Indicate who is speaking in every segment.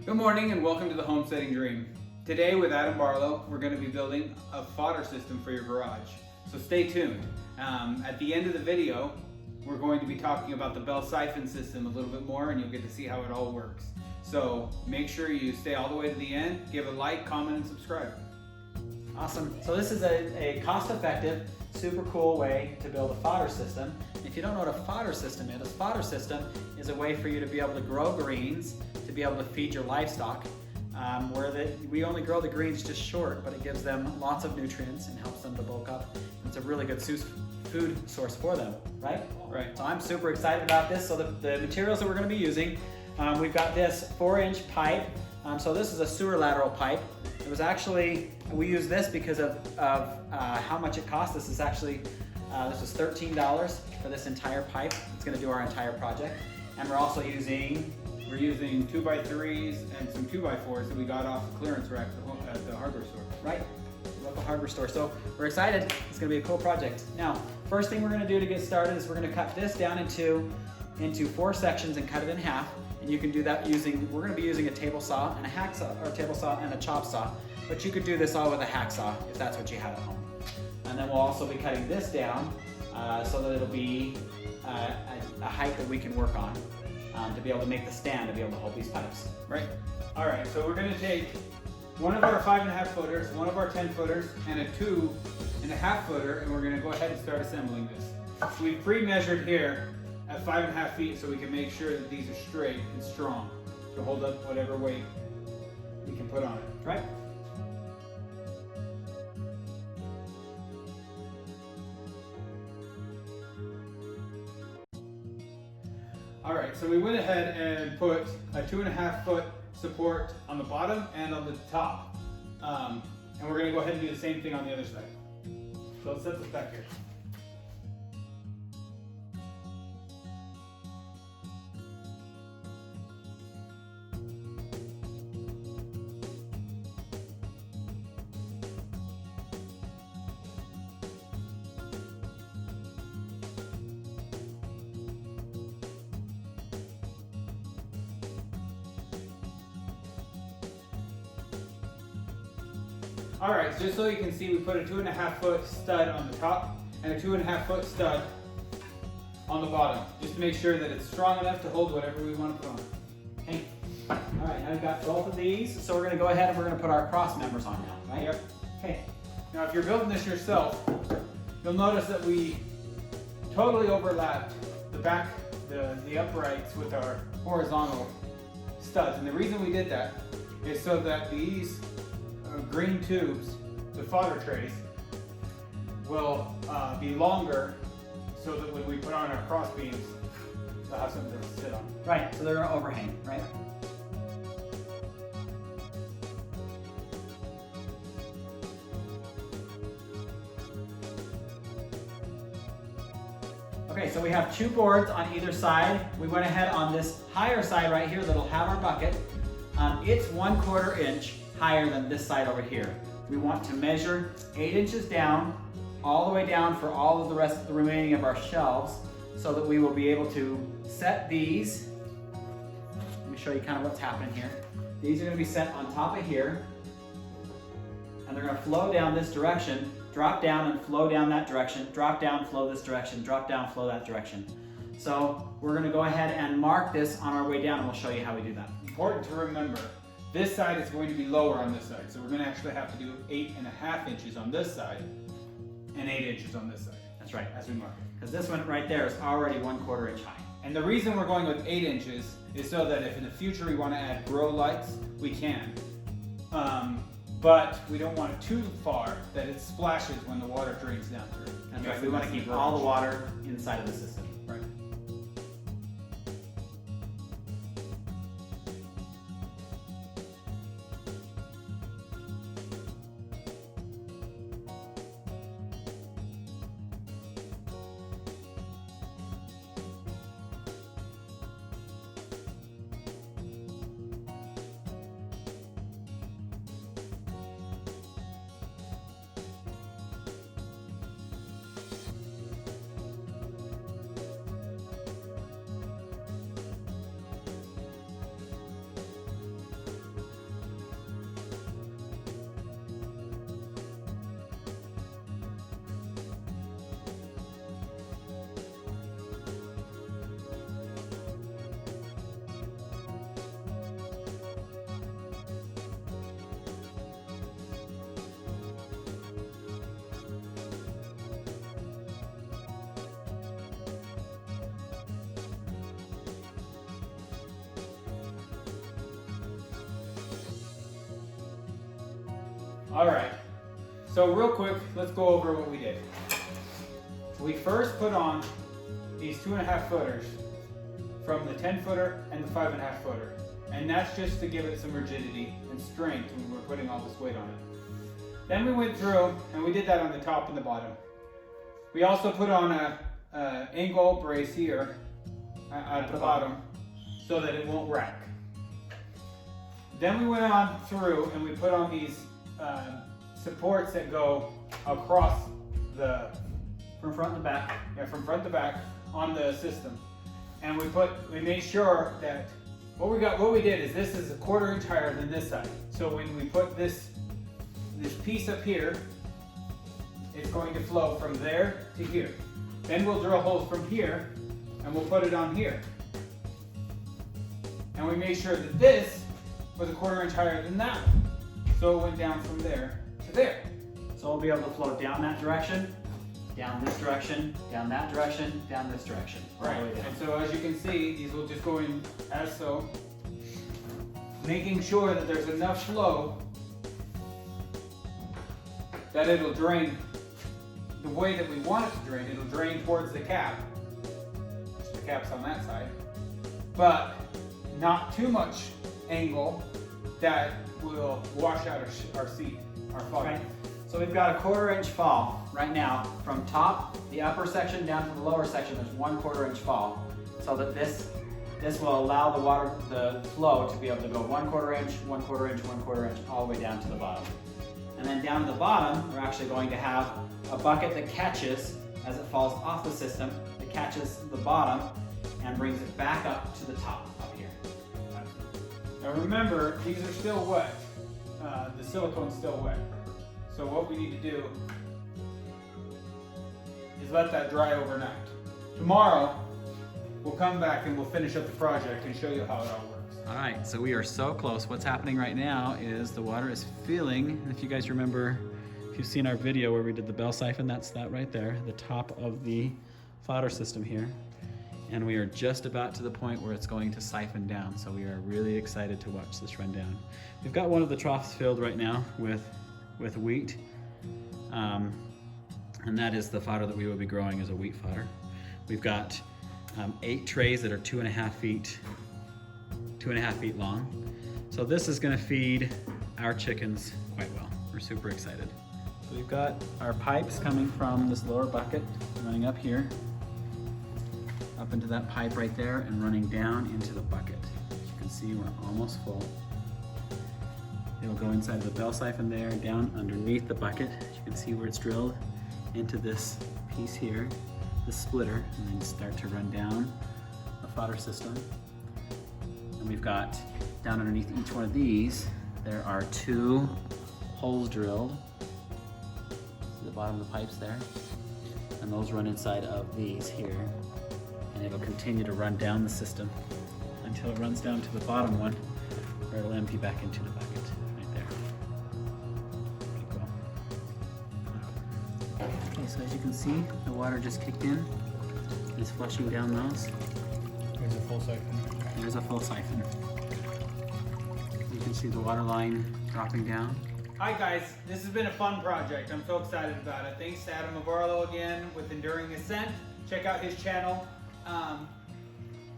Speaker 1: Good morning and welcome to the Homesteading Dream. Today with Adam Barlow, we're going to be building a fodder system for your garage. So stay tuned. At the end of the video, we're going to be talking about the bell siphon system a little bit more and you'll get to see how it all works. So make sure you stay all the way to the end, give a like, comment, and subscribe.
Speaker 2: Awesome. So this is a cost-effective, super cool way to build a fodder system. If you don't know what a fodder system is a way for you to be able to grow greens, to be able to feed your livestock, we only grow the greens just short, but it gives them lots of nutrients and helps them to bulk up. It's a really good food source for them, right?
Speaker 1: Right.
Speaker 2: So I'm super excited about this. So the materials that we're going to be using, we've got this 4-inch pipe. So this is a sewer lateral pipe. It was actually, we use this because of how much it cost. This is actually, this was $13 for this entire pipe. It's going to do our entire project. And we're also using
Speaker 1: 2x3s and some 2x4s that we got off the clearance rack at the hardware store.
Speaker 2: Right, local hardware store. So we're excited. It's going to be a cool project. Now, first thing we're going to do to get started is we're going to cut this down into 4 sections and cut it in half. And you can do that we're going to be using a table saw and a hacksaw, or a table saw and a chop saw. But you could do this all with a hacksaw if that's what you have at home. And then we'll also be cutting this down so that it'll be a height that we can work on to be able to make the stand to be able to hold these pipes.
Speaker 1: Right. All right, so we're going to take one of our 5.5 footers, one of our 10 footers, and a 2.5 footer, and we're going to go ahead and start assembling this. So we've pre-measured here at 5.5 feet so we can make sure that these are straight and strong to hold up whatever weight we can put on it.
Speaker 2: Right?
Speaker 1: All right, so we went ahead and put a 2.5 foot support on the bottom and on the top. And we're gonna go ahead and do the same thing on the other side. So let's set this back here. All right, so just so you can see, we put a 2.5 foot stud on the top and a 2.5 foot stud on the bottom, just to make sure that it's strong enough to hold whatever we want to put on.
Speaker 2: Okay. All right, now we've got both of these. So we're going to go ahead and we're going to put our cross members on now, right?
Speaker 1: Yep.
Speaker 2: Okay.
Speaker 1: Now, if you're building this yourself, you'll notice that we totally overlapped the uprights with our horizontal studs. And the reason we did that is so that these green tubes, the fodder trays, will be longer so that when we put on our cross beams, they'll have something to sit on.
Speaker 2: Right, so they're going to overhang, right? Okay, so we have 2 boards on either side. We went ahead on this higher side right here that'll have our bucket. It's 1/4 inch higher than this side over here. We want to measure 8 inches down, all the way down for all of the remaining of our shelves, so that we will be able to set these. Let me show you kind of what's happening here. These are going to be set on top of here, and they're going to flow down this direction, drop down and flow down that direction, drop down, flow this direction, drop down, flow that direction. So we're going to go ahead and mark this on our way down, and we'll show you how we do that.
Speaker 1: Important to remember, this side is going to be lower on this side, so we're going to actually have to do 8.5 inches on this side and 8 inches on this side.
Speaker 2: That's right.
Speaker 1: As we mark it.
Speaker 2: Because this one right there is already 1/4 inch high.
Speaker 1: And the reason we're going with 8 inches is so that if in the future we want to add grow lights, we can. But we don't want it too far that it splashes when the water drains down through.
Speaker 2: That's right. We want to keep all the water inside of the system.
Speaker 1: Right. All right, so real quick, let's go over what we did. We first put on these 2.5 footers from the 10 footer and the 5.5 footer. And that's just to give it some rigidity and strength when we're putting all this weight on it. Then we went through and we did that on the top and the bottom. We also put on a angle brace here at the bottom so that it won't rack. Then we went on through and we put on these supports that go across
Speaker 2: from front to back.
Speaker 1: Yeah, from front to back on the system. And we made sure that what we did is this is 1/4 inch higher than this side. So when we put this piece up here, it's going to flow from there to here. Then we'll drill holes from here and we'll put it on here. And we made sure that this was 1/4 inch higher than that one. So it went down from there to there.
Speaker 2: So we'll be able to flow down that direction, down this direction, down that direction, down this direction.
Speaker 1: Right.
Speaker 2: All the way down.
Speaker 1: And so as you can see, these will just go in as so, making sure that there's enough flow that it'll drain the way that we want it to drain. It'll drain towards the cap. The cap's on that side. But not too much angle that will wash out our seat, our fodder.
Speaker 2: Right. So we've got a 1/4 inch fall right now from top, the upper section down to the lower section. There's 1/4 inch fall, so that this will allow the flow to be able to go 1/4 inch, 1/4 inch, 1/4 inch, all the way down to the bottom. And then down to the bottom, we're actually going to have a bucket that catches as it falls off the system. It catches the bottom and brings it back up to the top up here.
Speaker 1: Now remember, these are still wet. The silicone's still wet. So what we need to do is let that dry overnight. Tomorrow, we'll come back and we'll finish up the project and show you how it all works.
Speaker 2: All right, so we are so close. What's happening right now is the water is filling. If you guys remember, if you've seen our video where we did the bell siphon, that's that right there, the top of the fodder system here. And we are just about to the point where it's going to siphon down. So we are really excited to watch this run down. We've got one of the troughs filled right now with wheat. And that is the fodder that we will be growing as a wheat fodder. We've got 8 trays that are 2.5 feet long. So this is gonna feed our chickens quite well. We're super excited. So we've got our pipes coming from this lower bucket, running up here, up into that pipe right there and running down into the bucket. As you can see, we're almost full. It'll go inside the bell siphon there, down underneath the bucket. As you can see where it's drilled into this piece here, the splitter, and then start to run down the fodder system. And we've got down underneath each one of these, there are 2 holes drilled. See the bottom of the pipes there? And those run inside of these here. And it'll continue to run down the system until it runs down to the bottom one, where it'll empty back into the bucket right there. Pretty cool. Okay, so as you can see, the water just kicked in. It's flushing down those.
Speaker 3: There's a full siphon.
Speaker 2: There's a full siphon. You can see the water line dropping down.
Speaker 1: Hi guys, this has been a fun project. I'm so excited about it. Thanks to Adam of Barlow again with Enduring Ascent. Check out his channel.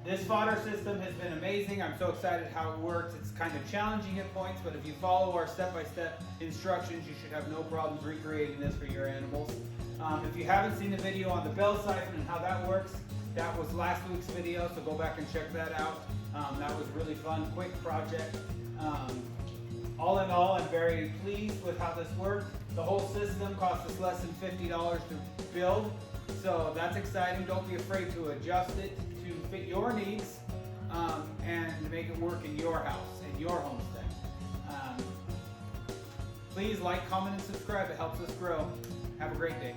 Speaker 1: This fodder system has been amazing. I'm so excited how it works. It's kind of challenging at points, but if you follow our step-by-step instructions, you should have no problems recreating this for your animals. If you haven't seen the video on the bell siphon and how that works, that was last week's video, so go back and check that out. That was really fun, quick project. All in all, I'm very pleased with how this worked. The whole system cost us less than $50 to build, so that's exciting. Don't be afraid to adjust it to fit your needs and make it work in your house, in your homestead. Please like, comment, and subscribe. It helps us grow. Have a great day.